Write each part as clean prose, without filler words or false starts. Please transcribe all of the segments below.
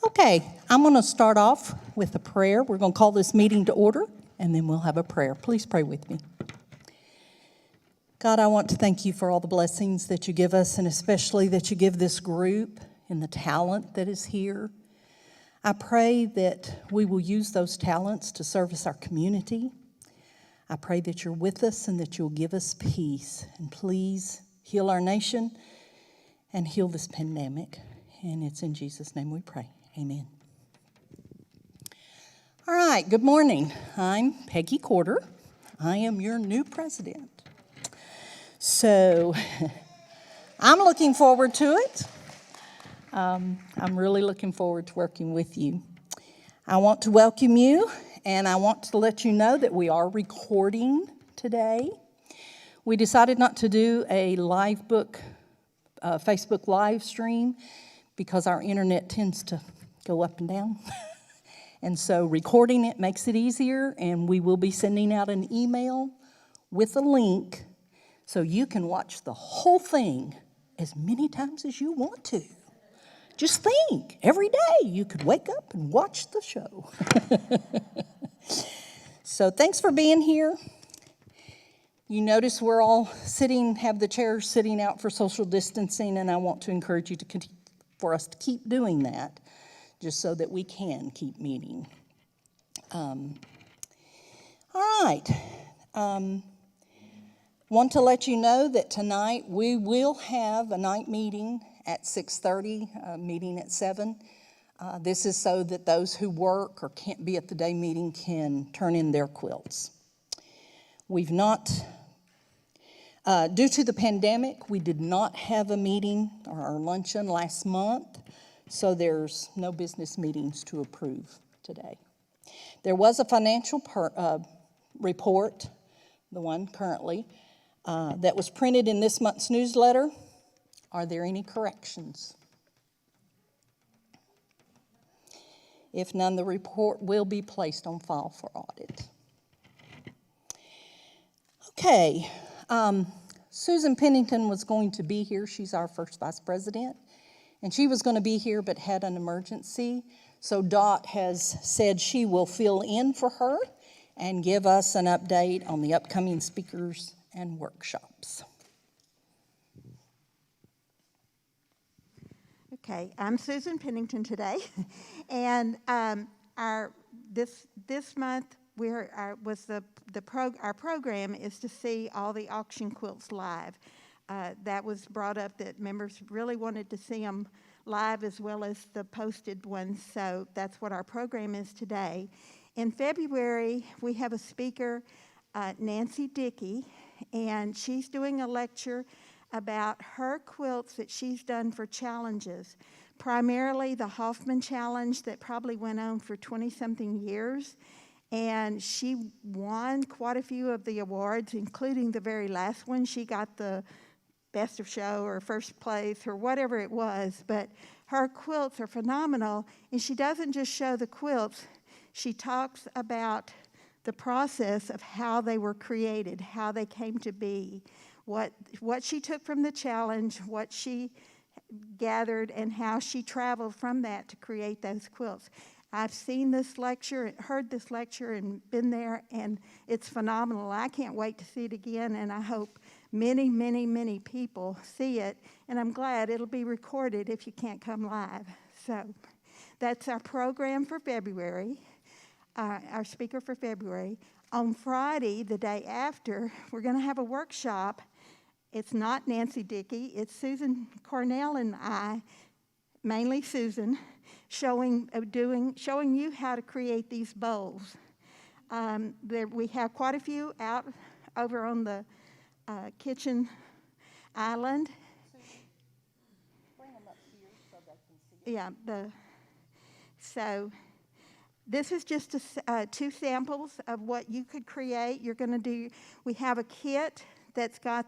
Okay, I'm going to start off with a prayer. We're going to call this meeting to order, and then we'll have a prayer. Please pray with me. God, I want to thank you for all the blessings that you give us, and especially that you give this group and the talent that is here. I pray that we will use those talents to service our community. I pray that you're with us and that you'll give us peace. And please heal our nation and heal this pandemic. And it's in Jesus' name we pray. Amen. All right, good morning. I'm Peggy Corder. I am your new president. So I'm looking forward to it. I'm really looking forward to working with you. I want to welcome you, and I want to let you know that we are recording today. We decided not to do a live book, Facebook live stream, because our internet tends to go up and down. And so recording it makes it easier, and we will be sending out an email with a link so you can watch the whole thing as many times as you want to. Just think, every day you could wake up and watch the show. So thanks for being here. You notice we're all have the chairs sitting out for social distancing, and I want to encourage you for us to keep doing that, just so that we can keep meeting. All right. Want to let you know that tonight we will have a night meeting at 6:30, meeting at 7. This is so that those who work or can't be at the day meeting can turn in their quilts. We've not, due to the pandemic, we did not have a meeting or our luncheon last month, so there's no business meetings to approve today. There was a financial report, the one currently, that was printed in this month's newsletter. Are there any corrections? If none, the report will be placed on file for audit. Okay, Susan Pennington was going to be here. She's our first vice president, and she was going to be here but had an emergency. So Dot has said she will fill in for her and give us an update on the upcoming speakers and workshops. Okay, I'm Susan Pennington today, and this month our program is to see all the auction quilts live. That was brought up that members really wanted to see them live as well as the posted ones, so that's what our program is today. In February, we have a speaker, Nancy Dickey, and she's doing a lecture about her quilts that she's done for challenges, primarily the Hoffman Challenge that probably went on for 20-something years. And she won quite a few of the awards, including the very last one. She got the best of show or first place or whatever it was. But her quilts are phenomenal, and she doesn't just show the quilts. She talks about the process of how they were created, how they came to be, what she took from the challenge, what she gathered, and how she traveled from that to create those quilts. I've seen this lecture, heard this lecture, and been there, and it's phenomenal. I can't wait to see it again, and I hope many, many, many people see it, and I'm glad it'll be recorded if you can't come live. So that's our program for February, our speaker for February. On Friday, the day after, we're going to have a workshop. It's not Nancy Dickey, it's Susan Cornell and I, mainly Susan, showing you how to create these bowls. We have quite a few out over on the kitchen island. Bring them up here so they can see it. So this is just two samples of what you could create. You're going to do. We have a kit that's got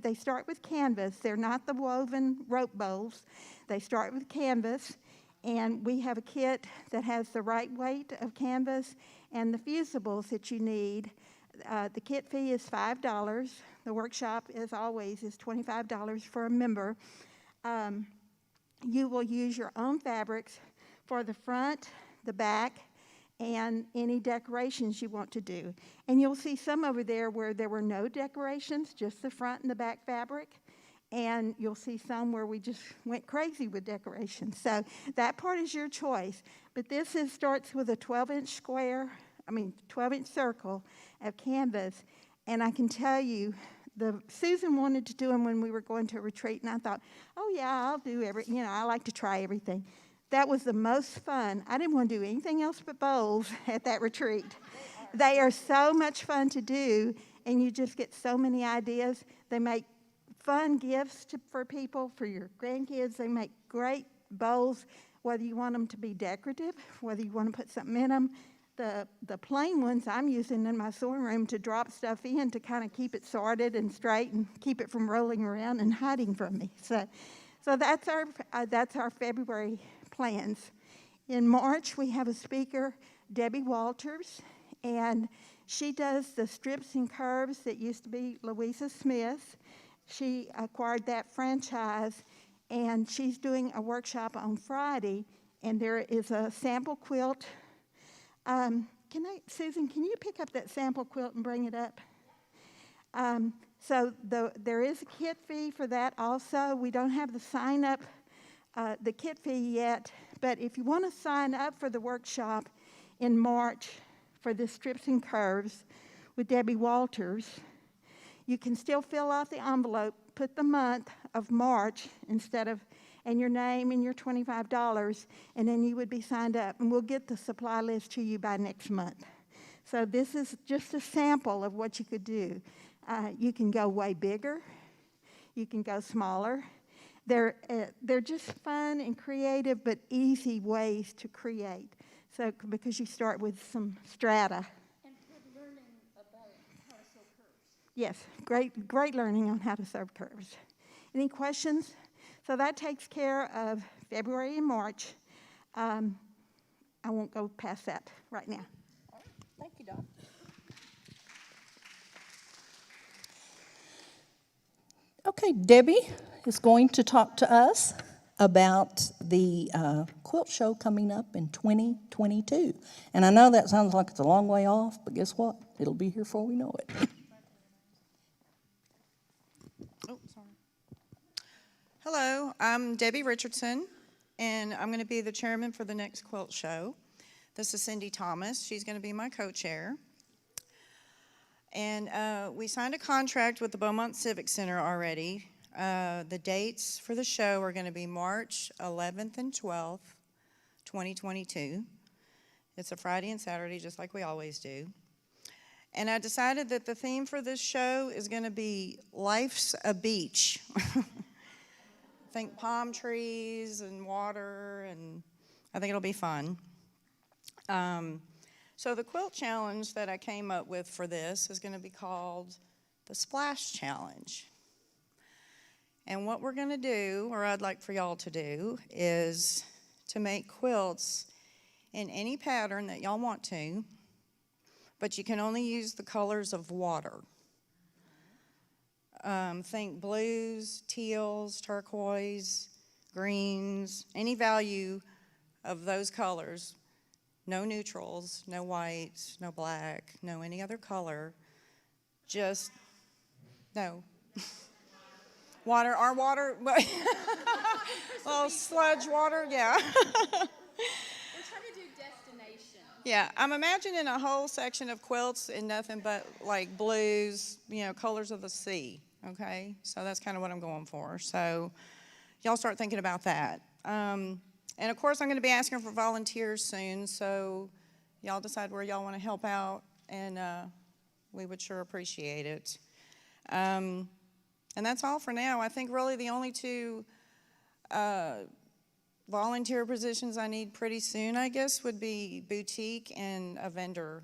they start with canvas. They're not the woven rope bowls. They start with canvas, and we have a kit that has the right weight of canvas and the fusibles that you need. The kit fee is $5. The workshop, as always, is $25 for a member. You will use your own fabrics for the front, the back, and any decorations you want to do. And you'll see some over there where there were no decorations, just the front and the back fabric. And you'll see some where we just went crazy with decorations. So that part is your choice. But this starts with a 12-inch 12-inch circle of canvas. And I can tell you, Susan wanted to do them when we were going to a retreat, and I thought, oh yeah, I'll do I like to try everything. That was the most fun. I didn't want to do anything else but bowls at that retreat. They are so much fun to do, and you just get so many ideas. They make fun gifts for people, for your grandkids. They make great bowls, whether you want them to be decorative, whether you want to put something in them. The plain ones I'm using in my sewing room to drop stuff in to kind of keep it sorted and straight and keep it from rolling around and hiding from me. So that's our February plans. In March, we have a speaker, Debbie Walters, and she does the strips and curves that used to be Louisa Smith's. She acquired that franchise, and she's doing a workshop on Friday, and there is a sample quilt. Susan, can you pick up that sample quilt and bring it up? There is a kit fee for that also. We don't have the sign up, the kit fee yet, but if you want to sign up for the workshop in March for the strips and curves with Debbie Walters, you can still fill out the envelope, put the month of March and your name and your $25, and then you would be signed up, and we'll get the supply list to you by next month. So this is just a sample of what you could do. You can go way bigger. You can go smaller. They're just fun and creative, but easy ways to create. So because you start with some strata. And good learning about how to sew curves. Yes, great learning on how to sew curves. Any questions? So that takes care of February and March. I won't go past that right now. All right. Thank you, Dawn. Okay, Debbie is going to talk to us about the quilt show coming up in 2022. And I know that sounds like it's a long way off, but guess what? It'll be here before we know it. Oh, sorry. Hello, I'm Debbie Richardson, and I'm going to be the chairman for the next quilt show. This is Cindy Thomas. She's going to be my co-chair. And we signed a contract with the Beaumont Civic Center already. The dates for the show are going to be March 11th and 12th, 2022. It's a Friday and Saturday, just like we always do. And I decided that the theme for this show is going to be Life's a Beach. Think palm trees and water, and I think it'll be fun. So the quilt challenge that I came up with for this is going to be called the Splash Challenge. And what we're going to do, or I'd like for y'all to do, is to make quilts in any pattern that y'all want to, but you can only use the colors of water. Think blues, teals, turquoise, greens, any value of those colors. No neutrals, no whites, no black, no any other color. Just, no. Water, our water, sludge water, yeah. We're trying to do destination. Yeah, I'm imagining a whole section of quilts and nothing but like blues, colors of the sea, okay? So that's kind of what I'm going for. So y'all start thinking about that. And of course, I'm going to be asking for volunteers soon, so y'all decide where y'all want to help out, and we would sure appreciate it. And that's all for now. I think really the only two volunteer positions I need pretty soon, I guess, would be boutique and a vendor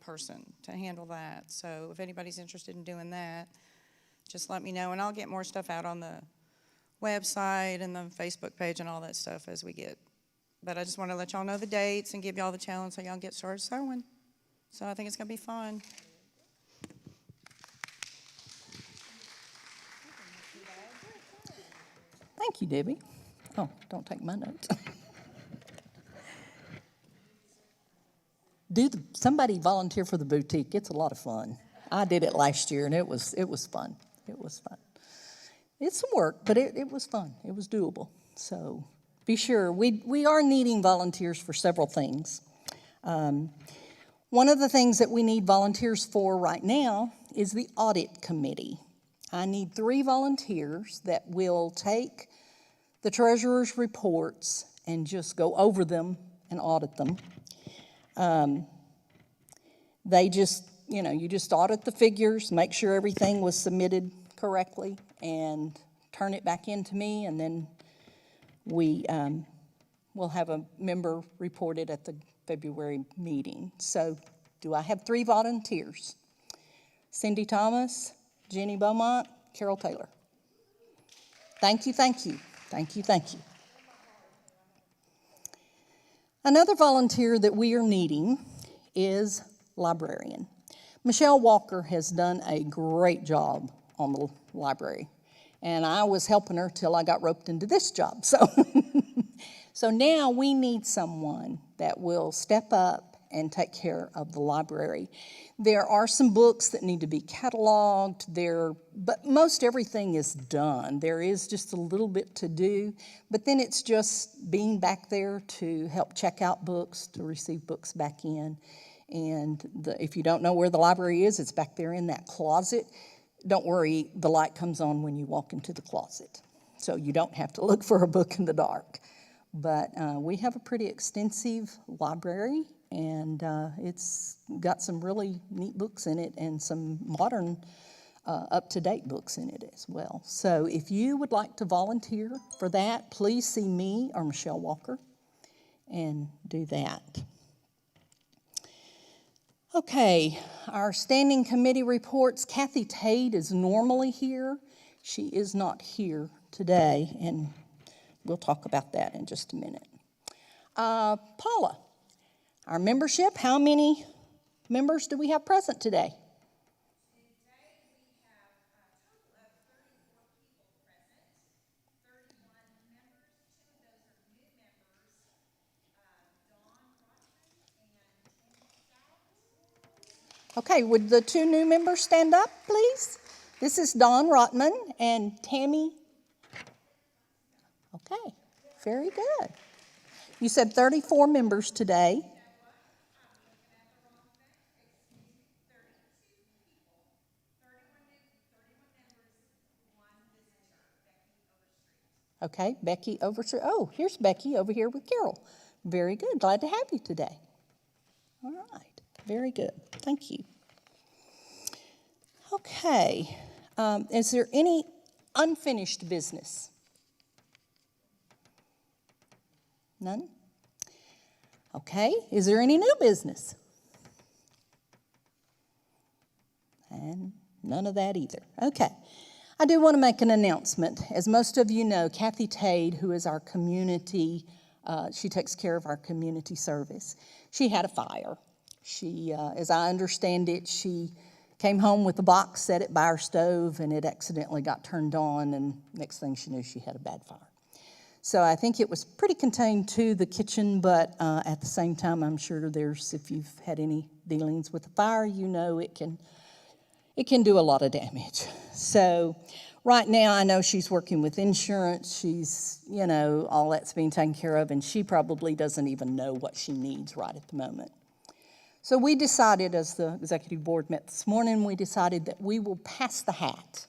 person to handle that. So if anybody's interested in doing that, just let me know, and I'll get more stuff out on the website and the Facebook page and all that stuff as we get. But I just want to let y'all know the dates and give y'all the challenge so y'all get started sewing. So I think it's going to be fun. Thank you, Debbie. Oh, don't take my notes. somebody volunteer for the boutique. It's a lot of fun. I did it last year, and it was fun. It was fun. It's some work, but it was fun. It was doable. So be sure. We are needing volunteers for several things. One of the things that we need volunteers for right now is the audit committee. I need 3 volunteers that will take the treasurer's reports and just go over them and audit them. They just, you just audit the figures, make sure everything was submitted correctly, and turn it back in to me, and then we'll have a member report it at the February meeting. So do I have 3 volunteers? Cindy Thomas, Jenny Beaumont, Carol Taylor. Thank you, thank you, thank you, thank you. Another volunteer that we are needing is librarian. Michelle Walker has done a great job on the library, and I was helping her till I got roped into this job. So now we need someone that will step up and take care of the library. There are some books that need to be cataloged, but most everything is done. There is just a little bit to do, but then it's just being back there to help check out books, to receive books back in. And if you don't know where the library is, it's back there in that closet. Don't worry, the light comes on when you walk into the closet, so you don't have to look for a book in the dark. But we have a pretty extensive library, and it's got some really neat books in it and some modern, up-to-date books in it as well. So if you would like to volunteer for that, please see me or Michelle Walker and do that. Okay, our standing committee reports. Kathy Tate is normally here. She is not here today, and we'll talk about that in just a minute. Paula, our membership, how many members do we have present today? Today we have a total of 34 people present, 31 members. 2 of those are new members, Dawn Rotman and Tammy Stout. Okay, would the 2 new members stand up, please? This is Dawn Rotman and Tammy. Okay, very good. You said 34 members today. Okay, Becky Overstreet. Oh, here's Becky over here with Carol. Very good. Glad to have you today. All right, very good. Thank you. Okay, is there any unfinished business? None? Okay, is there any new business? And none of that either. Okay, I do want to make an announcement. As most of you know, Kathy Tate, who is our community, she takes care of our community service. She had a fire. She, as I understand it, she came home with a box, set it by our stove, and it accidentally got turned on, and next thing she knew, she had a bad fire. So I think it was pretty contained to the kitchen, but at the same time, I'm sure if you've had any dealings with a fire, you know it can do a lot of damage. So right now, I know she's working with insurance. She's, all that's being taken care of, and she probably doesn't even know what she needs right at the moment. So we decided, as the executive board met this morning, we decided that we will pass the hat.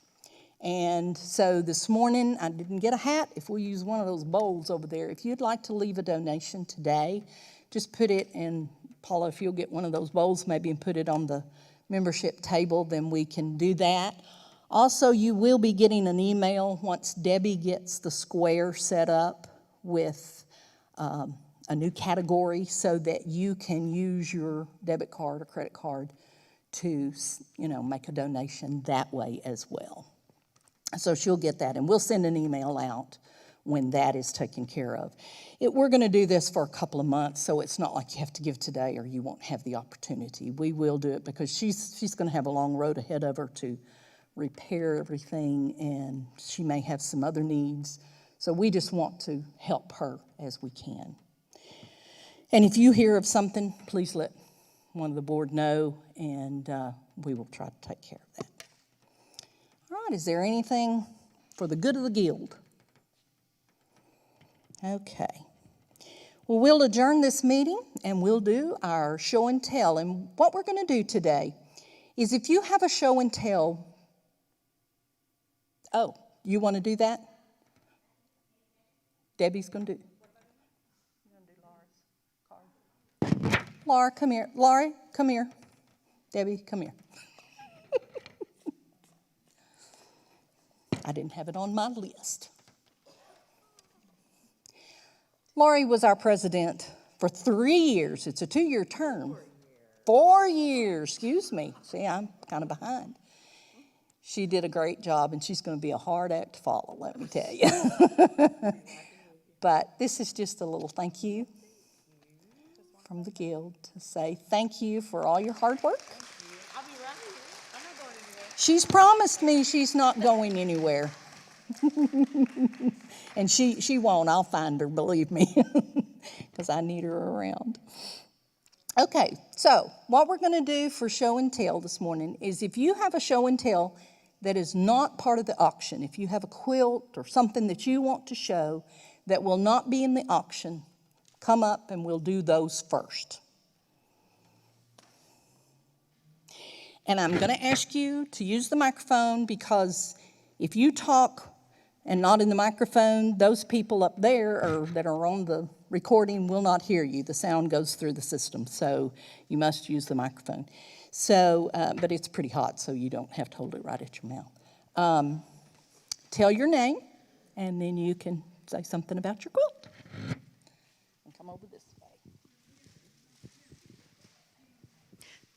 And so this morning, I didn't get a hat. If we use one of those bowls over there, if you'd like to leave a donation today, just put it in, Paula, if you'll get one of those bowls maybe and put it on the membership table, then we can do that. Also, you will be getting an email once Debbie gets the square set up with a new category so that you can use your debit card or credit card to, make a donation that way as well. So she'll get that, and we'll send an email out when that is taken care of. We're going to do this for a couple of months, so it's not like you have to give today or you won't have the opportunity. We will do it because she's going to have a long road ahead of her to repair everything, and she may have some other needs. So we just want to help her as we can. And if you hear of something, please let one of the board know, and we will try to take care of that. All right, is there anything for the good of the guild? Okay. Well, we'll adjourn this meeting and we'll do our show and tell. And what we're going to do today is if you have a show and tell, oh, you want to do that? Debbie's going to do. Laura, come here. Laurie, come here. Debbie, come here. I didn't have it on my list. Laurie was our president for 3 years. It's a 2-year term. 4 years, excuse me. See, I'm kind of behind. She did a great job, and she's going to be a hard act to follow, let me tell you. But this is just a little thank you from the Guild to say thank you for all your hard work. I'll be right here. I'm not going anywhere. She's promised me she's not going anywhere. And she won't. I'll find her, believe me, because I need her around. Okay, so what we're going to do for show and tell this morning is if you have a show and tell that is not part of the auction, if you have a quilt or something that you want to show that will not be in the auction, come up and we'll do those first. And I'm going to ask you to use the microphone because if you talk and not in the microphone, those people up there or that are on the recording will not hear you. The sound goes through the system, so you must use the microphone. So, but it's pretty hot, so you don't have to hold it right at your mouth. Tell your name, and then you can say something about your quilt. And come over this way.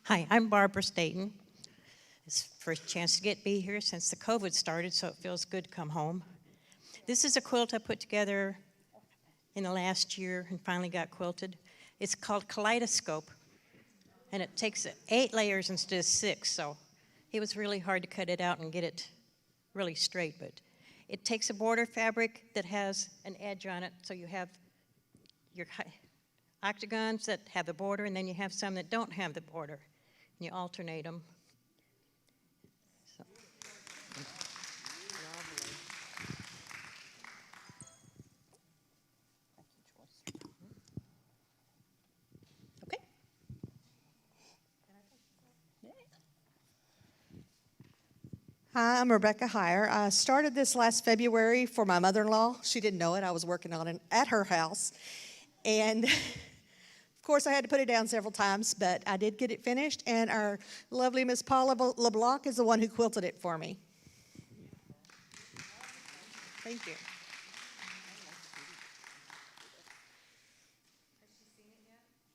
Hi, I'm Barbara Staten. It's the first chance to be here since the COVID started, so it feels good to come home. This is a quilt I put together in the last year and finally got quilted. It's called Kaleidoscope, and it takes 8 layers instead of 6, so it was really hard to cut it out and get it really straight, but it takes a border fabric that has an edge on it, so you have your octagons that have the border, and then you have some that don't have the border, and you alternate them. So. Okay. Hi, I'm Rebecca Heyer. I started this last February for my mother-in-law. She didn't know it. I was working on it at her house. And, of course, I had to put it down several times, but I did get it finished. And our lovely Miss Paula LeBlanc is the one who quilted it for me. Thank you.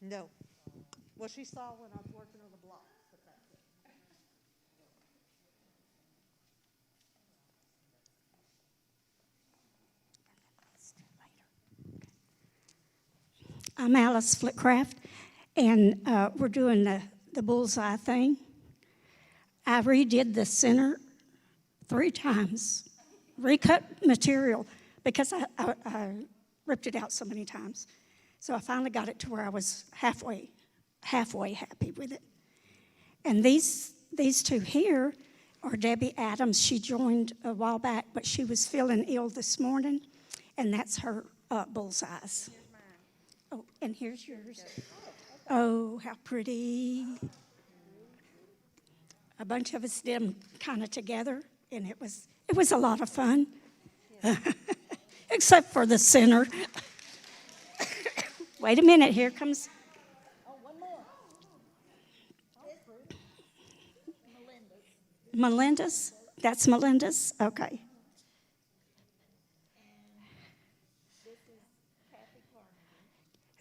No. Well, she saw when I was working on the block. But that's it. I'm Alice Flitcraft, and we're doing the bullseye thing. I redid the center 3 times, recut material, because I ripped it out so many times. So I finally got it to where I was halfway happy with it. And these 2 here are Debbie Adams. She joined a while back, but she was feeling ill this morning, and that's her bullseyes. Oh, and here's yours. Oh, how pretty. A bunch of us did them kind of together, and it was a lot of fun. Except for the center. Wait a minute, here comes. Oh, one more. Melinda's? That's Melinda's? Okay.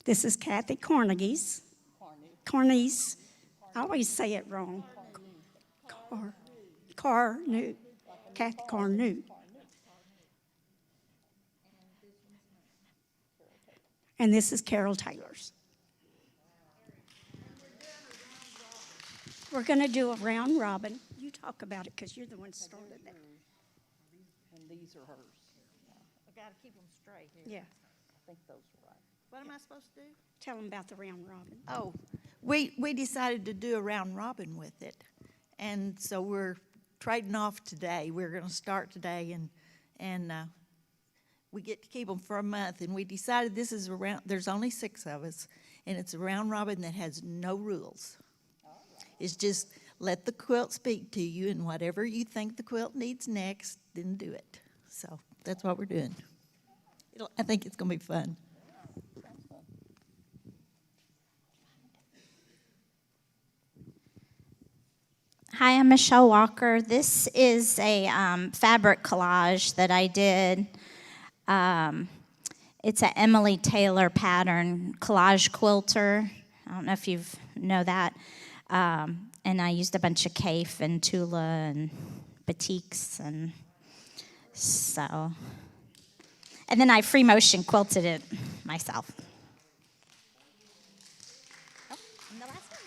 This is Kathy Carnegie's. Carney's. I always say it wrong. Carnu. Kathy Carnu. And this is Carol Taylor's. We're going to do a round robin. You talk about it because you're the one who started that. And these are hers. I've got to keep them straight. Yeah. I think those are right. What am I supposed to do? Tell them about the round robin. Oh, we decided to do a round robin with it. And so we're trading off today. We're going to start today, and we get to keep them for a month. And we decided this is there's only 6 of us, and it's a round robin that has no rules. It's just let the quilt speak to you, and whatever you think the quilt needs next, then do it. So that's what we're doing. I think it's going to be fun. Hi, I'm Michelle Walker. This is a fabric collage that I did. It's an Emily Taylor pattern collage quilter. I don't know if you know that. And I used a bunch of kaif and tula and batiks, and so. And then I free motion quilted it myself. Oh, and the last one.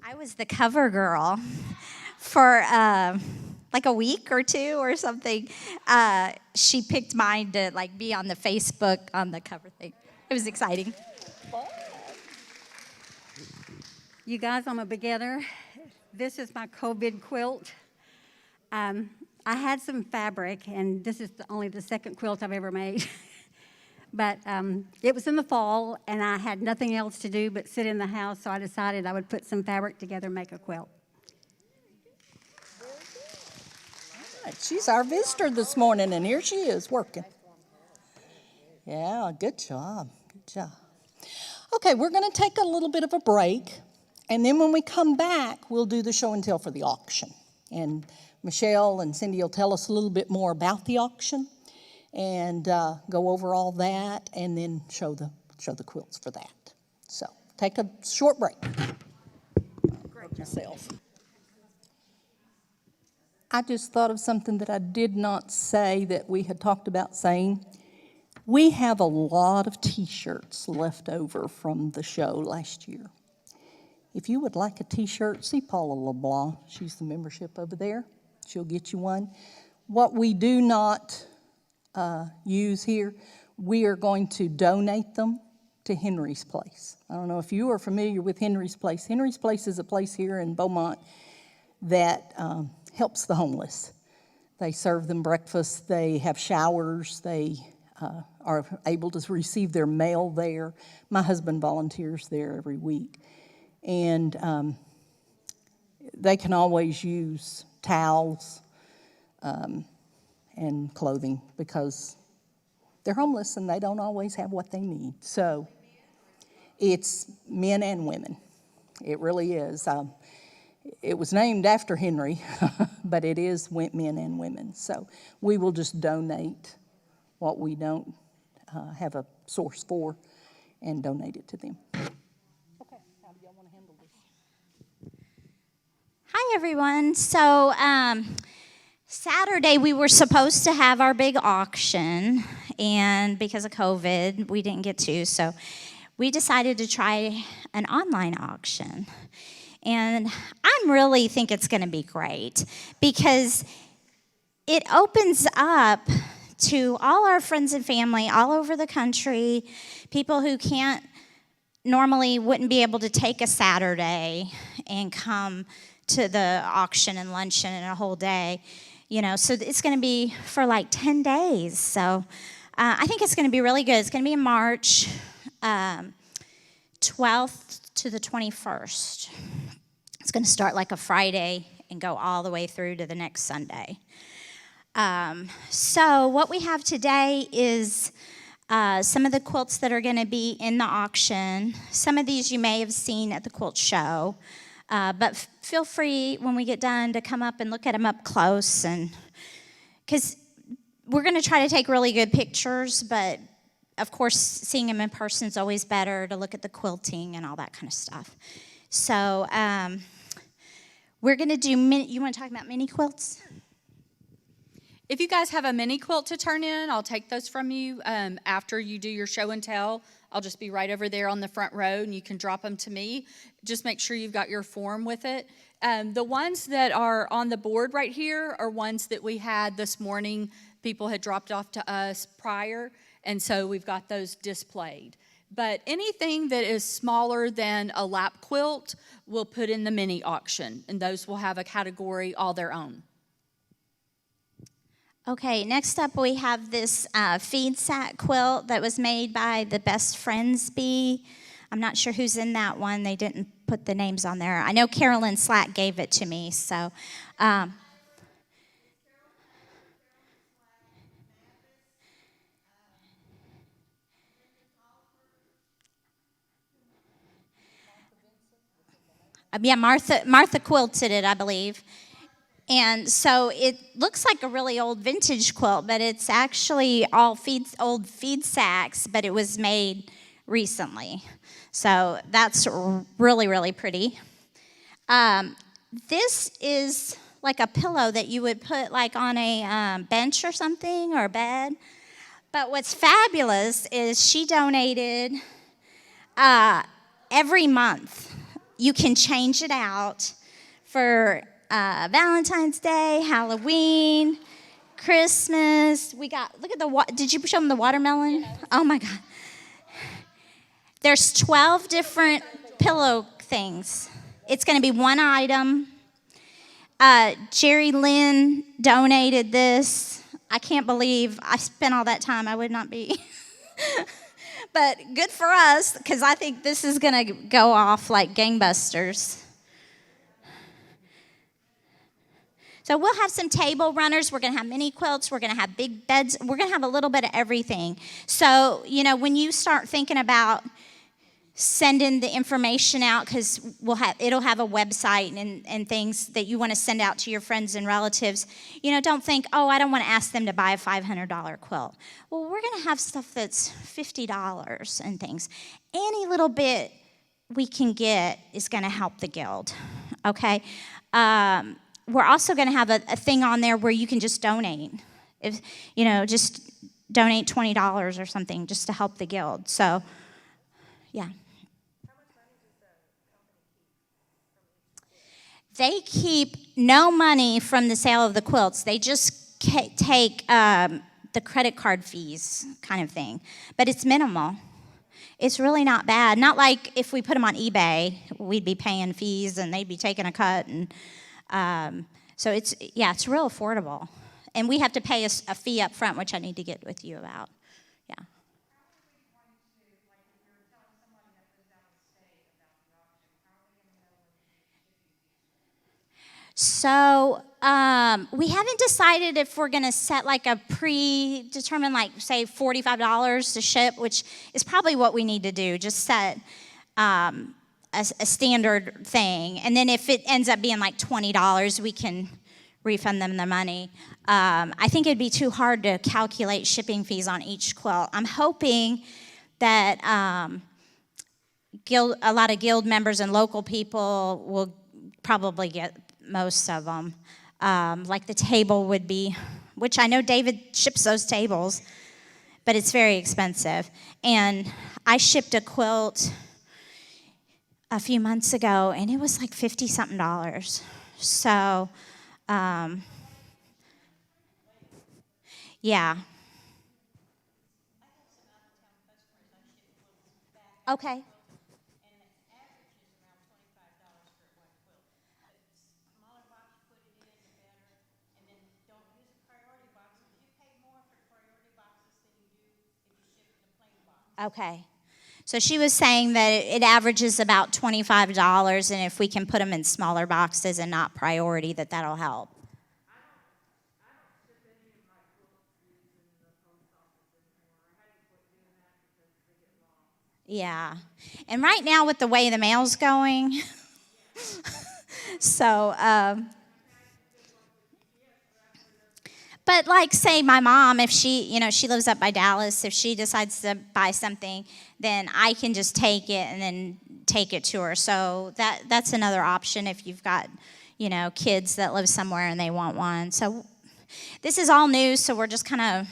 I was the cover girl for like a week or 2 or something. She picked mine to like be on the Facebook on the cover thing. It was exciting. You guys, I'm a beginner. This is my COVID quilt. I had some fabric, and this is only the second quilt I've ever made. But it was in the fall, and I had nothing else to do but sit in the house, so I decided I would put some fabric together and make a quilt. She's our visitor this morning, and here she is working. Yeah, good job. Good job. Okay, we're going to take a little bit of a break, and then when we come back, we'll do the show and tell for the auction. And Michelle and Cindy will tell us a little bit more about the auction and go over all that, and then show the quilts for that. So take a short break. Great myself. I just thought of something that I did not say that we had talked about saying. We have a lot of T-shirts left over from the show last year. If you would like a T-shirt, see Paula LeBlanc. She's the membership over there. She'll get you one. What we do not use here, we are going to donate them to Henry's Place. I don't know if you are familiar with Henry's Place. Henry's Place is a place here in Beaumont that helps the homeless. They serve them breakfast, they have showers, they are able to receive their mail there. My husband volunteers there every week. And they can always use towels and clothing because they're homeless and they don't always have what they need. So it's men and women. It really is. It was named after Henry, but it is men and women. So we will just donate what we don't have a source for and donate it to them. Okay, how do y'all want to handle this? Hi, everyone. So Saturday, we were supposed to have our big auction, and because of COVID, we didn't get to. So we decided to try an online auction. And I really think it's going to be great because it opens up to all our friends and family all over the country, people who normally wouldn't be able to take a Saturday and come to the auction and luncheon and a whole day. So it's going to be for like 10 days. So I think it's going to be really good. It's going to be in March 12th to the 21st. It's going to start like a Friday and go all the way through to the next Sunday. So what we have today is some of the quilts that are going to be in the auction. Some of these you may have seen at the quilt show. But feel free when we get done to come up and look at them up close, and because we're going to try to take really good pictures, but of course seeing them in person is always better to look at the quilting and all that kind of stuff. So we're going to do you want to talk about mini quilts? If you guys have a mini quilt to turn in, I'll take those from you after you do your show and tell. I'll just be right over there on the front row, and you can drop them to me. Just make sure you've got your form with it. The ones that are on the board right here are ones that we had this morning. People had dropped off to us prior, and so we've got those displayed. But anything that is smaller than a lap quilt, we'll put in the mini auction, and those will have a category all their own. Okay, next up we have this feed sack quilt that was made by the Best Friends Bee. I'm not sure who's in that one. They didn't put the names on there. I know Carolyn Slack gave it to me, so. Yeah, Martha quilted it, I believe. And so it looks like a really old vintage quilt, but it's actually all old feed sacks, but it was made recently. So that's really, really pretty. This is like a pillow that you would put like on a bench or something, or a bed. But what's fabulous is she donated every month. You can change it out for Valentine's Day, Halloween, Christmas. We got, look at the, did you show them the watermelon? Yeah. Oh my God. There's 12 different pillow things. It's going to be one item. Jerry Lynn donated this. I can't believe I spent all that time. I would not be. But good for us, because I think this is going to go off like gangbusters. So we'll have some table runners. We're going to have mini quilts. We're going to have big beds. We're going to have a little bit of everything. So, you know, when you start thinking about sending the information out, because it'll have a website and things that you want to send out to your friends and relatives, you know, don't think, oh, I don't want to ask them to buy a $500 quilt. Well, we're going to have stuff that's $50 and things. Any little bit we can get is going to help the guild, okay? We're also going to have a thing on there where you can just donate. If, you know, just donate $20 or something just to help the guild. So, yeah. They keep no money from the sale of the quilts. They just take the credit card fees kind of thing. But it's minimal. It's really not bad. Not like if we put them on eBay, we'd be paying fees and they'd be taking a cut. And so it's real affordable. And we have to pay a fee up front, which I need to get with you about. Yeah. So we haven't decided if we're going to set like a predetermined, like say $45 to ship, which is probably what we need to do. Just set a standard thing. And then if it ends up being like $20, we can refund them the money. I think it'd be too hard to calculate shipping fees on each quilt. I'm hoping that a lot of guild members and local people will probably get most of them. Like the table would be, which I know David ships those tables, but it's very expensive. And I shipped a quilt a few months ago, and it was like $50-something. So, yeah. Okay. Okay. So she was saying that it averages about $25, and if we can put them in smaller boxes and not priority, that'll help. Yeah. And right now with the way the mail's going, so, but like say my mom, if she lives up by Dallas, if she decides to buy something, then I can just take it and then take it to her. So that's another option if you've got, kids that live somewhere and they want one. So this is all new, so we're just kind of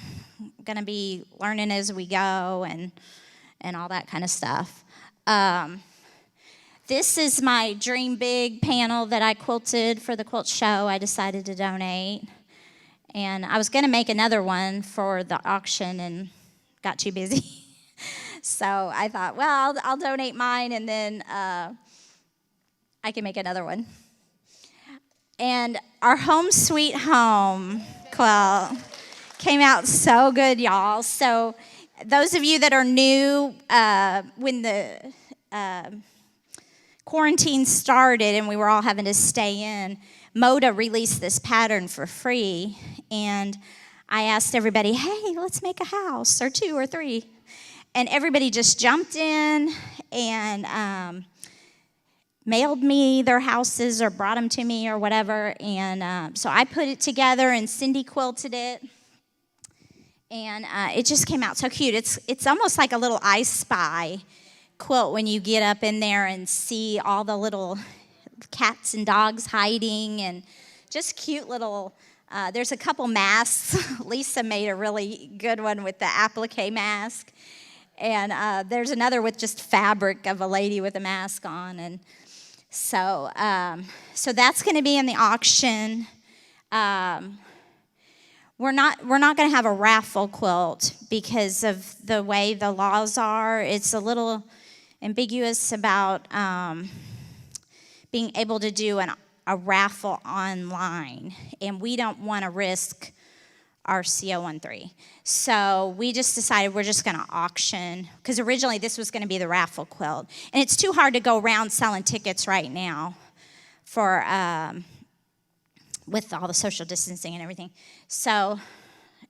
going to be learning as we go and all that kind of stuff. This is my Dream Big panel that I quilted for the quilt show. I decided to donate. And I was going to make another one for the auction and got too busy. So I thought, well, I'll donate mine and then I can make another one. And our Home Sweet Home quilt came out so good, y'all. So those of you that are new, when the quarantine started and we were all having to stay in, Moda released this pattern for free, and I asked everybody, hey, let's make a house, or 2 or 3. And everybody just jumped in and mailed me their houses or brought them to me or whatever. And so I put it together, and Cindy quilted it. And it just came out so cute. It's almost like a little I Spy quilt when you get up in there and see all the little cats and dogs hiding, and just cute little, there's a couple masks. Lisa made a really good one with the applique mask. And there's another with just fabric of a lady with a mask on. And so that's going to be in the auction. We're not going to have a raffle quilt because of the way the laws are. It's a little ambiguous about being able to do a raffle online, and we don't want to risk our CO13. So we just decided we're just going to auction, because originally this was going to be the raffle quilt. And it's too hard to go around selling tickets right now for with all the social distancing and everything. So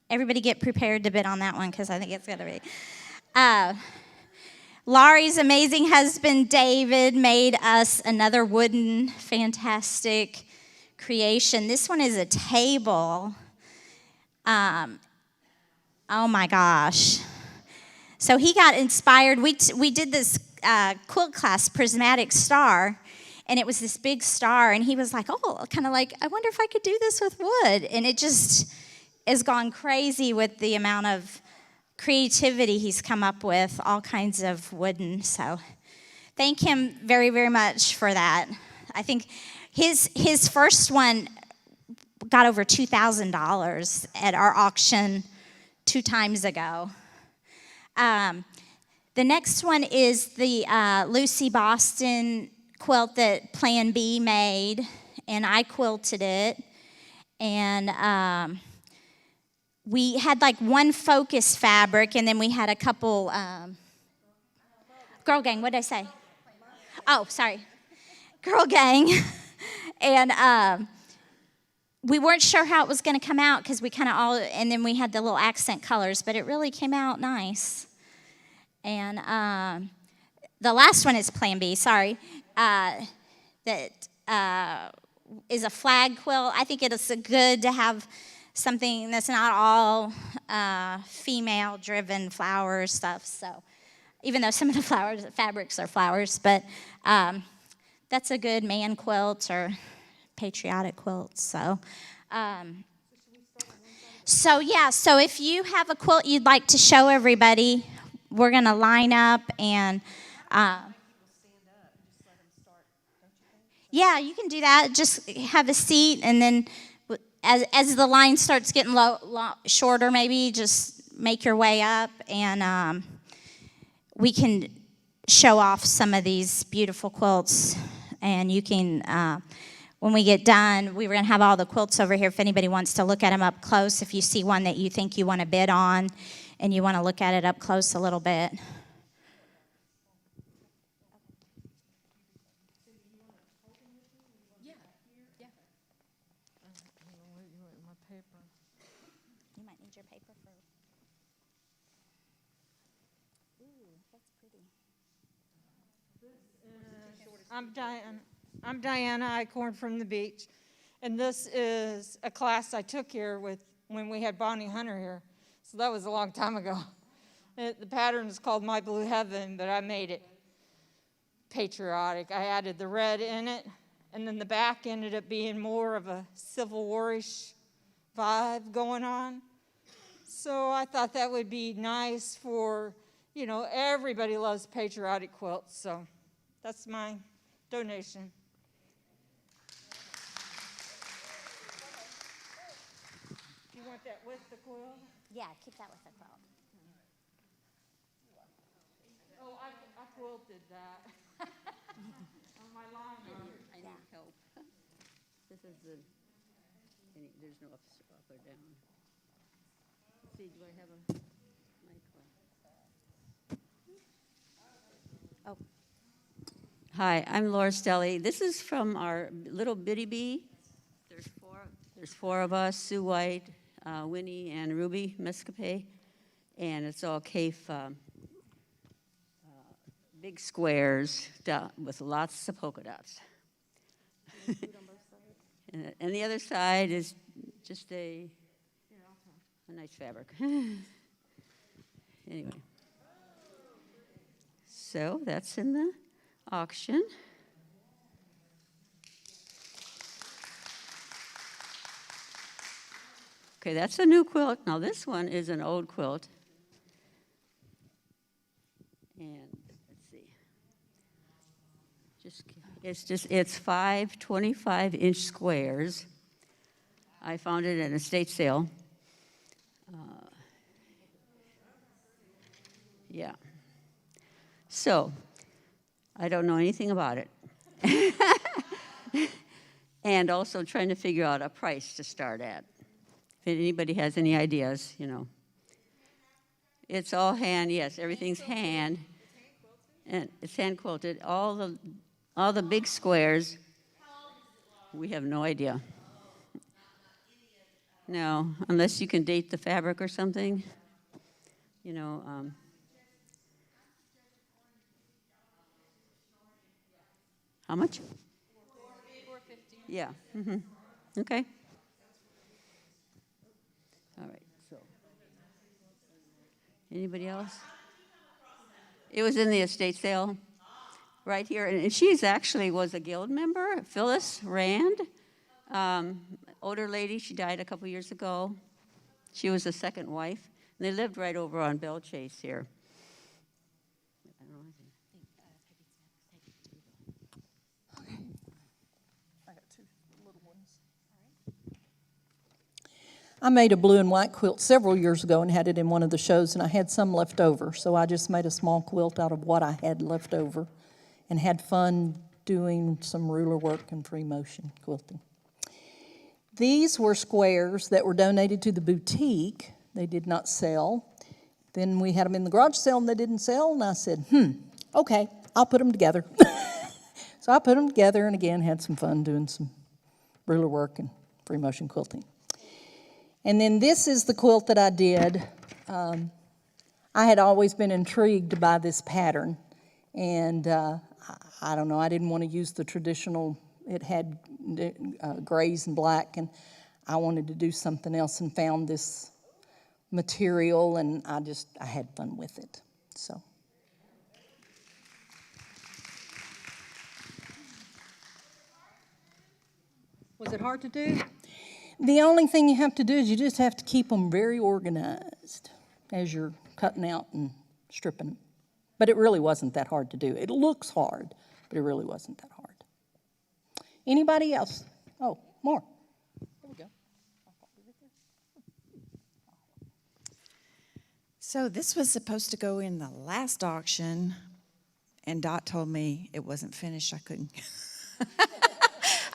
everybody get prepared to bid on that one, because I think it's going to be. Laurie's amazing husband, David, made us another wooden, fantastic creation. This one is a table. Oh my gosh. So he got inspired. We did this quilt class, Prismatic Star, and it was this big star, and he was like, oh, kind of like, I wonder if I could do this with wood. And it just has gone crazy with the amount of creativity he's come up with, all kinds of wooden. So thank him very, very much for that. I think his first one got over $2,000 at our auction 2 times ago. The next one is the Lucy Boston quilt that Plan B made, and I quilted it. And we had like one focus fabric, and then we had a couple, Girl Gang, what did I say? Oh, sorry. Girl Gang. And we weren't sure how it was going to come out, because we kind of all, and then we had the little accent colors, but it really came out nice. And the last one is Plan B, sorry. That is a flag quilt. I think it is good to have something that's not all female-driven flower stuff. So, even though some of the fabrics are flowers, but that's a good man quilt or patriotic quilt. So, so if you have a quilt you'd like to show everybody, we're gonna line up and. Yeah, you can do that. Just have a seat, and then as the line starts getting shorter, maybe just make your way up, and we can show off some of these beautiful quilts. And you can, when we get done, we're going to have all the quilts over here if anybody wants to look at them up close. If you see one that you think you want to bid on and you want to look at it up close a little bit. You might need your paper for. Ooh, that's pretty. I'm Diana Icorn from the beach, and this is a class I took here when we had Bonnie Hunter here, so that was a long time ago. The pattern is called My Blue Heaven, but I made it patriotic. I added the red in it, and then the back ended up being more of a Civil War-ish vibe going on. So I thought that would be nice for you know, everybody loves patriotic quilts, so that's my donation. You want that with the quilt? Yeah, keep that with the quilt. Oh, I quilted that. On my lawn. I need help. This is the, there's no up or down. See, do I have a mic on? Oh. Hi, I'm Laura Stelly. This is from our little bitty bee. There's four of us, Sue White, Winnie, and Ruby Mescape, and it's all CAFE big squares with lots of polka dots. And the other side is just a nice fabric. Anyway, so that's in the auction. Okay, that's a new quilt. Now this one is an old quilt. And let's see. It's 5 25-inch squares. I found it at an estate sale. Yeah. So, I don't know anything about it. And also trying to figure out a price to start at. If anybody has any ideas, you know. It's all hand, yes, everything's hand. And it's hand quilted. All the big squares, we have no idea. No, unless you can date the fabric or something. You know, how much? $4.50. Yeah. Mm-hmm. Okay. All right. So, anybody else? It was in the estate sale, right here, and she's actually was a guild member, Phyllis Rand, older lady. She died a couple years ago. She was the second wife, and they lived right over on Bell Chase here. I made a blue and white quilt several years ago and had it in one of the shows, and I had some left over. So I just made a small quilt out of what I had left over and had fun doing some ruler work and free motion quilting. These were squares that were donated to the boutique. They did not sell. Then we had them in the garage sale and they didn't sell, and I said, okay, I'll put them together. So I put them together and again had some fun doing some ruler work and free motion quilting. And then this is the quilt that I did. I had always been intrigued by this pattern, and I don't know, I didn't want to use the traditional, it had grays and black, and I wanted to do something else and found this material, and I had fun with it, so. Was it hard to do? The only thing you have to do is you just have to keep them very organized as you're cutting out and stripping them. But it really wasn't that hard to do. It looks hard, but it really wasn't that hard. Anybody else? Oh, more. There we go. So this was supposed to go in the last auction, and Dot told me it wasn't finished. I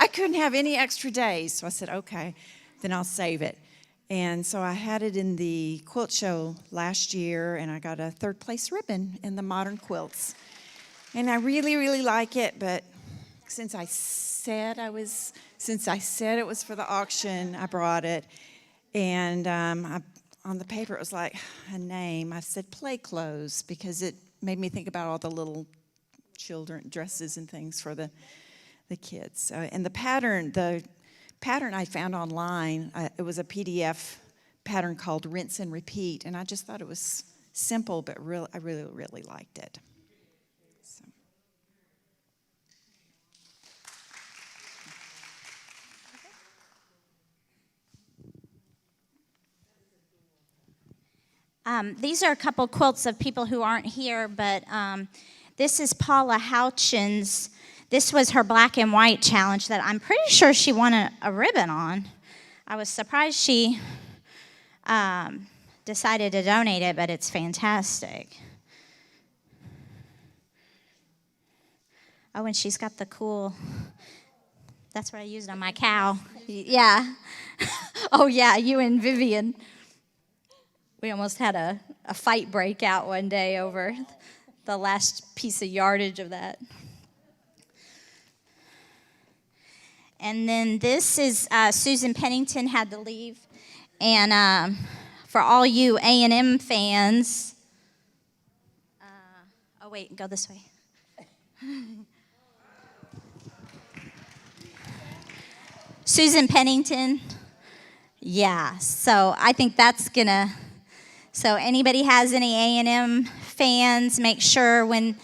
couldn't have any extra days. So I said, okay, then I'll save it. And so I had it in the quilt show last year, and I got a third place ribbon in the modern quilts. And I really, really like it, but since I said it was for the auction, I brought it. And on the paper, it was like a name. I said play clothes because it made me think about all the little children dresses and things for the kids. And the pattern I found online, it was a PDF pattern called Rinse and Repeat, and I just thought it was simple, but I really, really liked it. So. These are a couple quilts of people who aren't here, but this is Paula Houchin's. This was her black and white challenge that I'm pretty sure she won a ribbon on. I was surprised she decided to donate it, but it's fantastic. Oh, and she's got the cool, that's what I used on my cow. Yeah. Oh, yeah, you and Vivian. We almost had a fight break out one day over the last piece of yardage of that. And then this is Susan Pennington had to leave. And for all you A&M fans, oh, wait, go this way. Susan Pennington. Yeah, so I think that's gonna, so anybody has any A&M fans, make sure when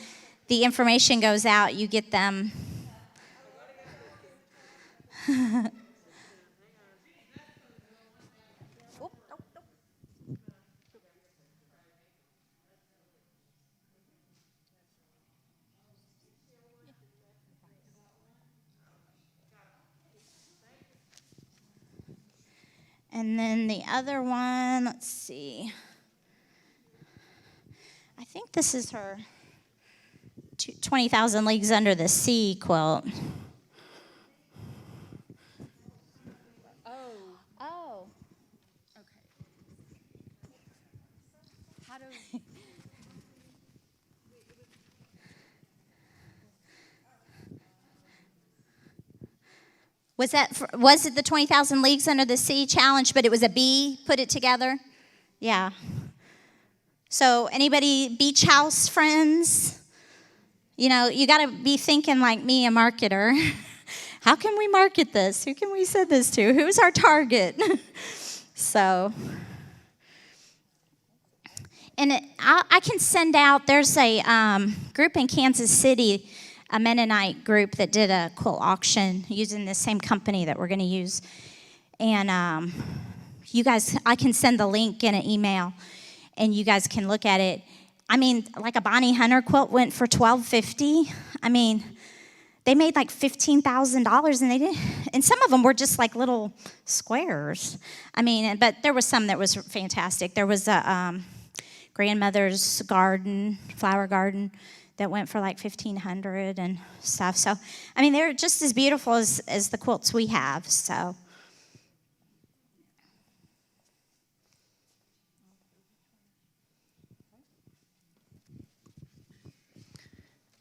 the information goes out, you get them. And then the other one, let's see. I think this is her 20,000 Leagues Under the Sea quilt. Oh. Okay. How do Was it the 20,000 Leagues Under the Sea challenge, but it was a bee put it together? Yeah. So anybody beach house friends? You know, you got to be thinking like me, a marketer. How can we market this? Who can we send this to? Who's our target? So, and I can send out, there's a group in Kansas City, a Mennonite group that did a quilt auction using the same company that we're going to use. And you guys, I can send the link in an email, and you guys can look at it. I mean, like a Bonnie Hunter quilt went for $12.50. I mean, they made like $15,000, and they did, and some of them were just like little squares. I mean, but there was some that was fantastic. There was a grandmother's garden, flower garden, that went for like $1,500 and stuff. So, I mean, they're just as beautiful as the quilts we have. So.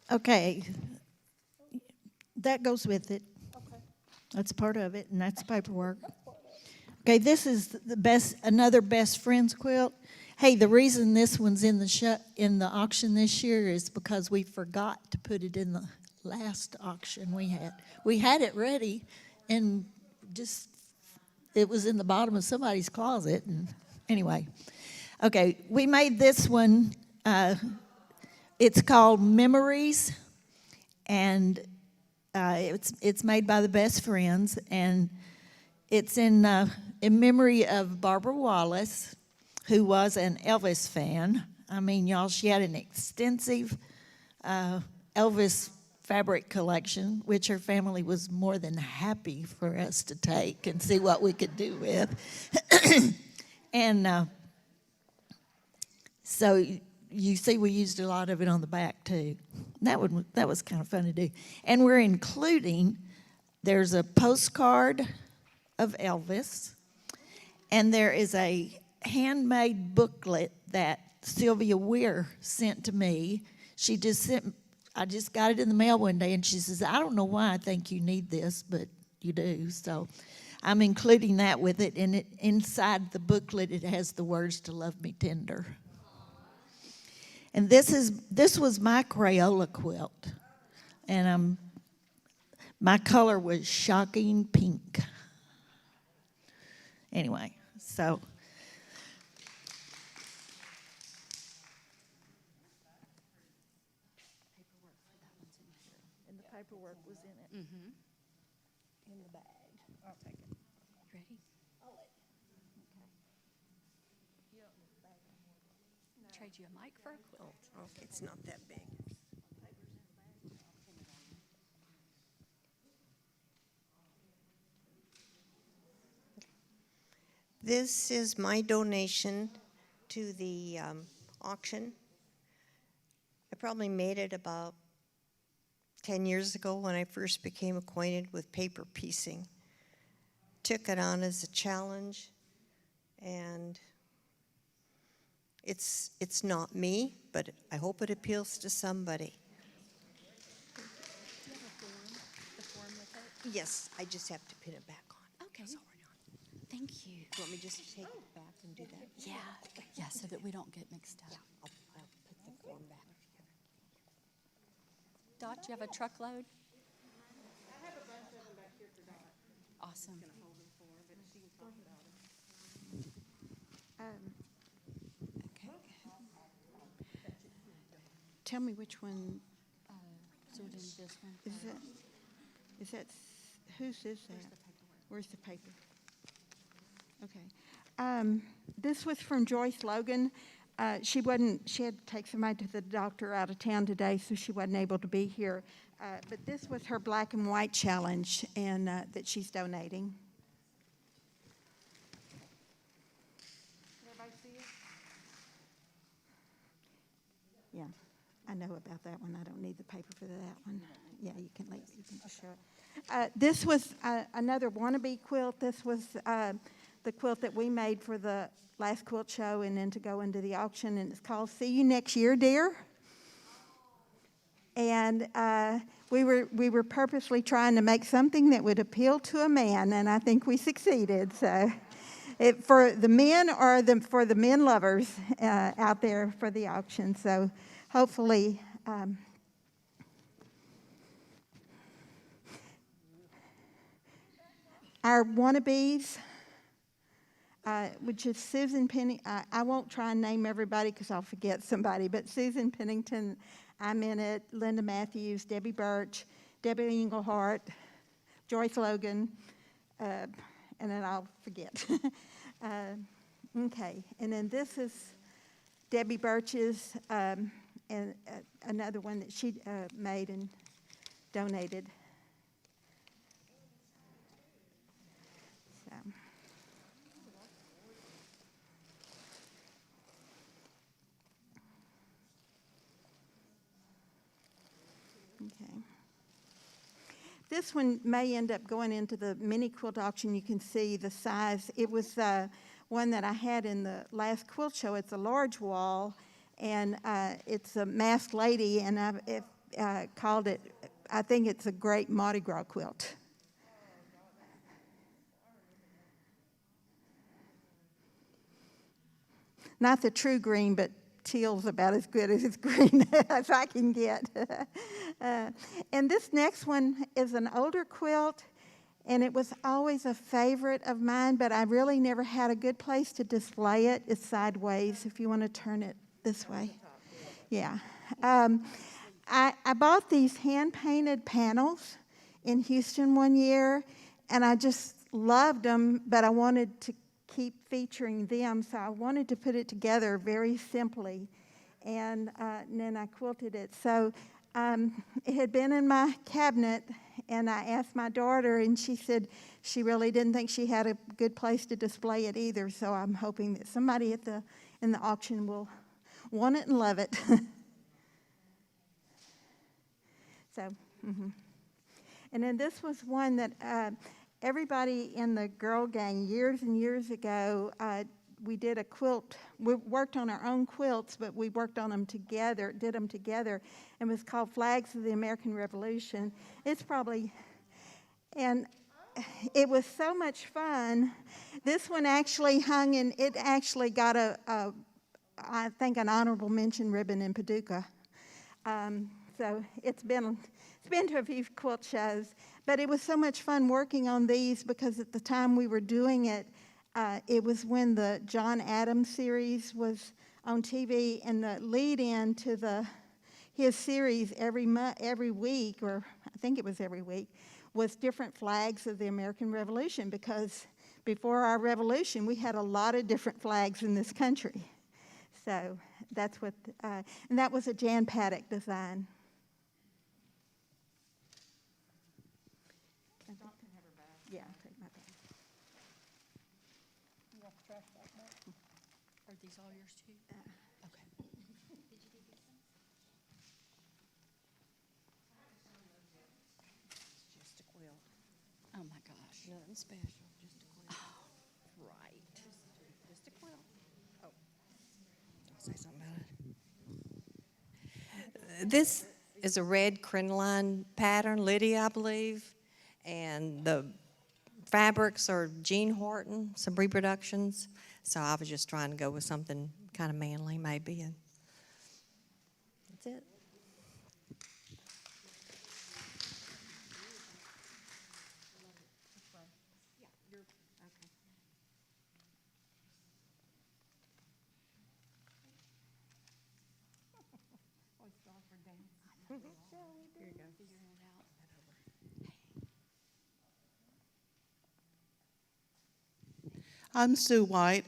Okay, that goes with it. Okay. That's part of it, and that's paperwork. Okay, this is the best, another best friends quilt. Hey, the reason this one's in the auction this year is because we forgot to put it in the last auction we had. We had it ready, and just it was in the bottom of somebody's closet. And anyway, okay, we made this one. It's called Memories, and it's made by the Best Friends, and it's in memory of Barbara Wallace, who was an Elvis fan. I mean, y'all, she had an extensive Elvis fabric collection, which her family was more than happy for us to take and see what we could do with. And so you see we used a lot of it on the back, too. That was kind of fun to do. And we're including, there's a postcard of Elvis, and there is a handmade booklet that Sylvia Weir sent to me. She just sent, I just got it in the mail one day, and she says, I don't know why I think you need this, but you do. So I'm including that with it, and inside the booklet it has the words to love me tender. And this was my Crayola quilt, and my color was shocking pink. Anyway, so and the paperwork was in it. Mm-hmm. In the bag. I'll take it. Ready? I'll let you. Okay. You don't need the bag anymore. trade you a mic for a quilt. Okay, it's not that big. This is my donation to the auction. I probably made it about 10 years ago when I first became acquainted with paper piecing. Took it on as a challenge, and it's not me, but I hope it appeals to somebody. Do you have the form with it? Yes, I just have to pin it back on. Okay. That's all we're doing. Thank you. You want me just to take it back and do that? Yeah, so that we don't get mixed up. I'll put the form back. Dot, do you have a truckload? I have a bunch of them back here for Dot. Awesome. Okay. Tell me which one So we're doing this one. is that? Is that, whose is that? Where's the paper? Okay. This was from Joyce Logan. She had to take somebody to the doctor out of town today, so she wasn't able to be here. But this was her black and white challenge, and that she's donating. Everybody see it? Yeah, I know about that one. I don't need the paper for that one. Yeah, you can just show it. This was another wannabe quilt. This was the quilt that we made for the last quilt show and then to go into the auction, and it's called See You Next Year, Dear. And we were purposely trying to make something that would appeal to a man, and I think we succeeded. So, for the men or for the men lovers out there for the auction. So, hopefully. Our wannabes, which is Susan Penny. I won't try and name everybody because I'll forget somebody, but Susan Pennington, I'm in it, Linda Matthews, Debbie Birch, Debbie Englehart, Joyce Logan, and then I'll forget. Okay, and then this is Debbie Birch's, and another one that she made and donated. Okay. This one may end up going into the mini quilt auction. You can see the size. It was one that I had in the last quilt show. It's a large wall, and it's a masked lady, and I called it, I think it's a great Mardi Gras quilt. Not the true green, but teal's about as good as green as I can get. And this next one is an older quilt, and it was always a favorite of mine, but I really never had a good place to display it. It's sideways, if you want to turn it this way. Yeah. I bought these hand-painted panels in Houston one year, and I just loved them, but I wanted to keep featuring them, so I wanted to put it together very simply, and then I quilted it. So it had been in my cabinet, and I asked my daughter, and she said she really didn't think she had a good place to display it either, so I'm hoping that somebody in the auction will want it and love it. So, and then this was one that everybody in the girl gang years and years ago, we did a quilt. We worked on our own quilts, but we worked on them together, did them together, and it was called Flags of the American Revolution. It's probably, and it was so much fun. This one actually hung, and it actually got I think, an honorable mention ribbon in Paducah. So it's been to a few quilt shows, but it was so much fun working on these because at the time we were doing it, it was when the John Adams series was on TV, and the lead-in to his series every week, or I think it was every week, was different flags of the American Revolution, because before our revolution we had a lot of different flags in this country. So that's what, and that was a Jan Paddock design. Yeah, I'll take my bag. Are these all yours too? Okay. Just a quilt. Oh my gosh. Nothing special, just a quilt. Oh, right. Just a quilt. Oh. I'll say something about it. This is a red crinoline pattern, Lydia, I believe. And the fabrics are Jean Horton, some reproductions. So I was just trying to go with something kind of manly, maybe. And that's it. I'm Sue White.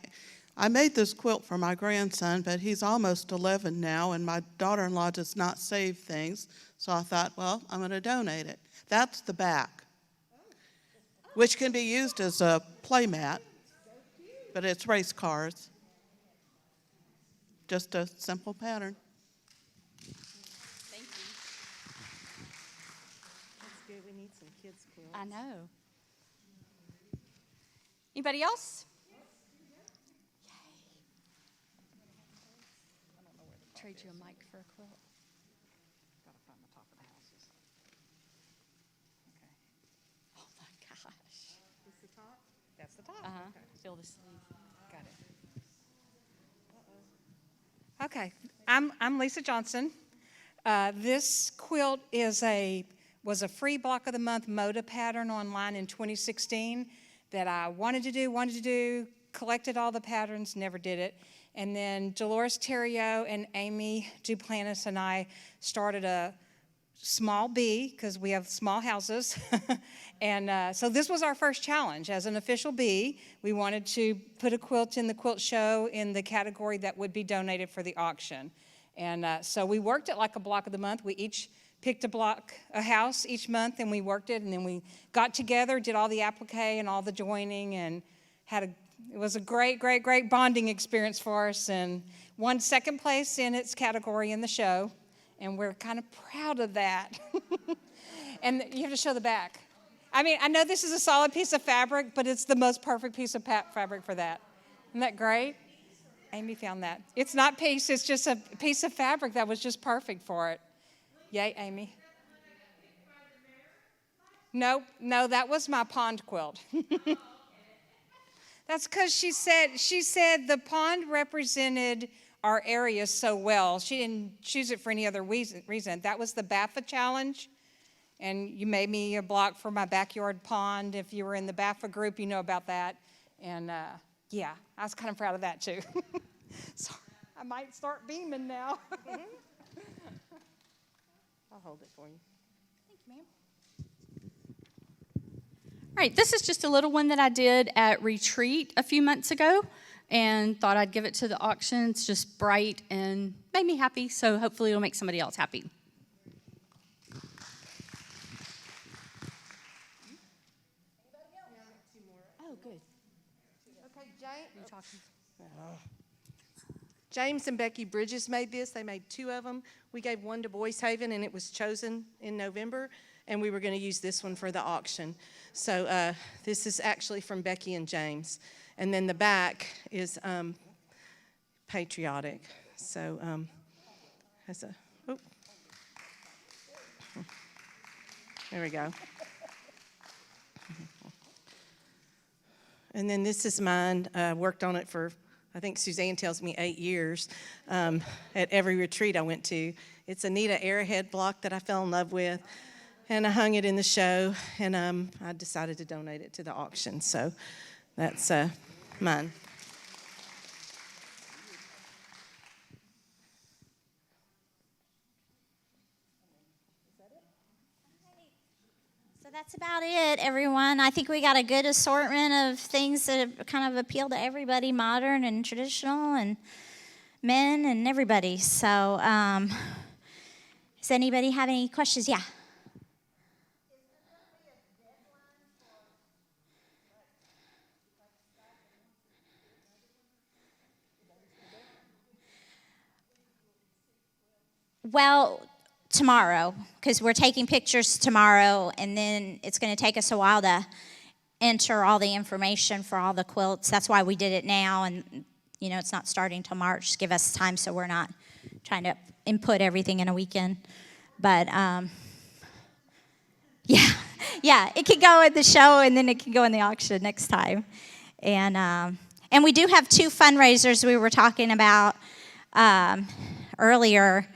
I made this quilt for my grandson, but he's almost 11 now, and my daughter-in-law does not save things, so I thought, well, I'm going to donate it. That's the back, which can be used as a playmat, but it's race cars. Just a simple pattern. Thank you. That's good. We need some kids' quilts. I know. Anybody else? Trade you a mic for a quilt. Gotta find the top of the houses. Okay. Oh my gosh. Is the top? That's the top. Okay. Feel the sleeve. Got it. Okay, I'm Lisa Johnson. This quilt was a free Block of the Month Moda pattern online in 2016 that I wanted to do, collected all the patterns, never did it. And then Dolores Theriault and Amy Duplantis and I started a small bee, because we have small houses. And so this was our first challenge. As an official bee, we wanted to put a quilt in the quilt show in the category that would be donated for the auction. And so we worked it like a Block of the Month. We each picked a house each month, and we worked it. And then we got together, did all the applique and all the joining, and it was a great, great, great bonding experience for us, and won second place in its category in the show. And we're kind of proud of that. And you have to show the back. I mean, I know this is a solid piece of fabric, but it's the most perfect piece of fabric for that. Isn't that great? Amy found that. It's not piece, it's just a piece of fabric that was just perfect for it. Yay, Amy. No, that was my pond quilt. That's because she said the pond represented our area so well. She didn't choose it for any other reason. That was the BAFA challenge, and you made me a block for my backyard pond. If you were in the BAFA group, you know about that. And yeah, I was kind of proud of that too. Sorry, I might start beaming now. I'll hold it for you. Thank you, ma'am. All right, this is just a little one that I did at Retreat a few months ago and thought I'd give it to the auction. It's just bright and made me happy, so hopefully it'll make somebody else happy. Oh, good. Okay, James and Becky Bridges made this. They made 2 of them. We gave one to Boys Haven, and it was chosen in November, and we were going to use this one for the auction. So this is actually from Becky and James. And then the back is patriotic. So has a, oh. There we go. And then this is mine. Worked on it for, I think Suzanne tells me, 8 years at every retreat I went to. It's a Nita Arrowhead block that I fell in love with, and I hung it in the show, and I decided to donate it to the auction. So that's mine. So that's about it, everyone. I think we got a good assortment of things that kind of appeal to everybody, modern and traditional, and men and everybody. So, does anybody have any questions? Yeah. Well, tomorrow, because we're taking pictures tomorrow, and then it's going to take us a while to enter all the information for all the quilts. That's why we did it now, and it's not starting till March. Just give us time so we're not trying to input everything in a weekend. But yeah, it could go in the show, and then it can go in the auction next time. And we do have 2 fundraisers we were talking about earlier,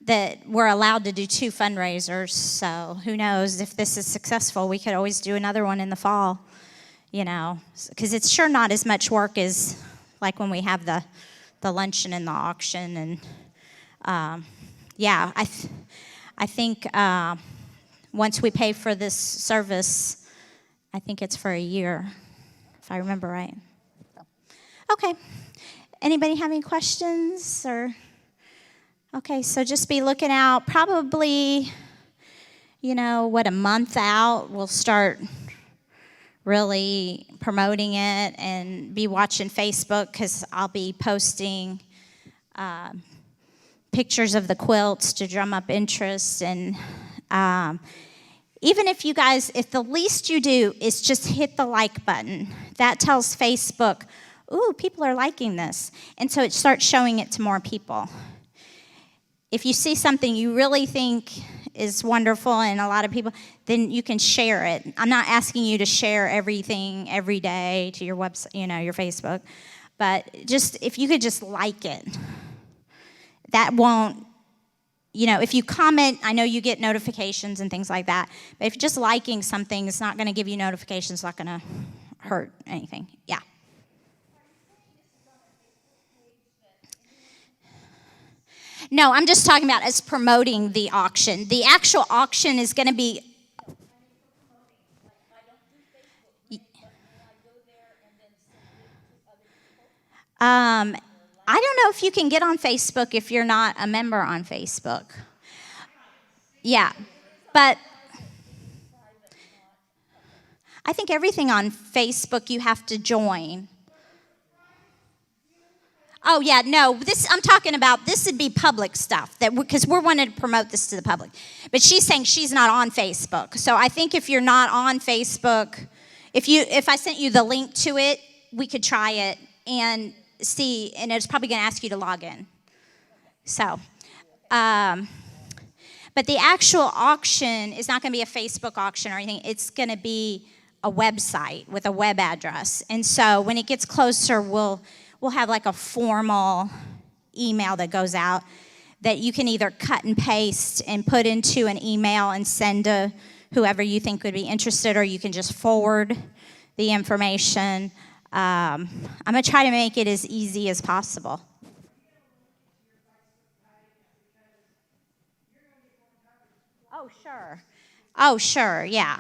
that we're allowed to do 2 fundraisers. So who knows, if this is successful, we could always do another one in the fall, because it's sure not as much work as like when we have the luncheon and the auction. And I think once we pay for this service, I think it's for a year, if I remember right. Okay. Anybody have any questions or? Okay, so just be looking out. Probably, a month out, we'll start really promoting it, and be watching Facebook, because I'll be posting pictures of the quilts to drum up interest. And even if if the least you do is just hit the like button, that tells Facebook, ooh, people are liking this. And so it starts showing it to more people. If you see something you really think is wonderful and a lot of people, then you can share it. I'm not asking you to share everything every day to your website, your Facebook. But just, if you could just like it, that won't, if you comment, I know you get notifications and things like that. But if just liking something is not going to give you notifications, it's not going to hurt anything. Yeah. No, I'm just talking about us promoting the auction. The actual auction is going to be. I don't know if you can get on Facebook if you're not a member on Facebook. Yeah, but I think everything on Facebook you have to join. Oh, yeah, no, I'm talking about, this would be public stuff, because we're wanting to promote this to the public. But she's saying she's not on Facebook. So I think if you're not on Facebook, if I sent you the link to it, we could try it and see, and it's probably going to ask you to log in. So, but the actual auction is not going to be a Facebook auction or anything. It's going to be a website with a web address. And so when it gets closer, we'll have like a formal email that goes out that you can either cut and paste and put into an email and send to whoever you think would be interested, or you can just forward the information. I'm going to try to make it as easy as possible. Oh, sure, yeah.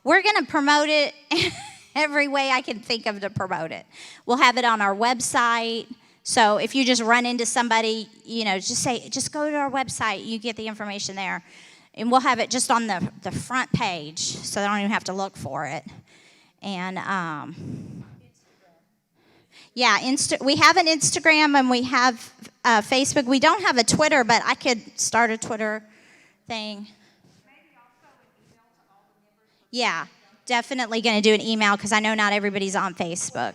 We're going to promote it every way I can think of to promote it. We'll have it on our website. So if you just run into somebody, just go to our website. You get the information there. And we'll have it just on the front page, so they don't even have to look for it. And, we have an Instagram and we have Facebook. We don't have a Twitter, but I could start a Twitter thing. Yeah, definitely going to do an email, because I know not everybody's on Facebook.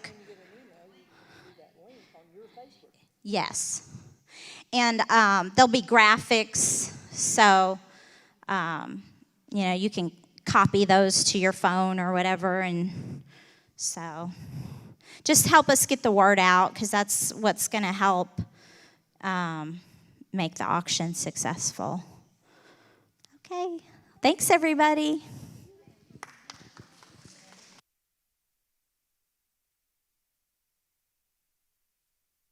Yes. And there'll be graphics, so, you can copy those to your phone or whatever. And so just help us get the word out, because that's what's going to help make the auction successful. Okay. Thanks, everybody.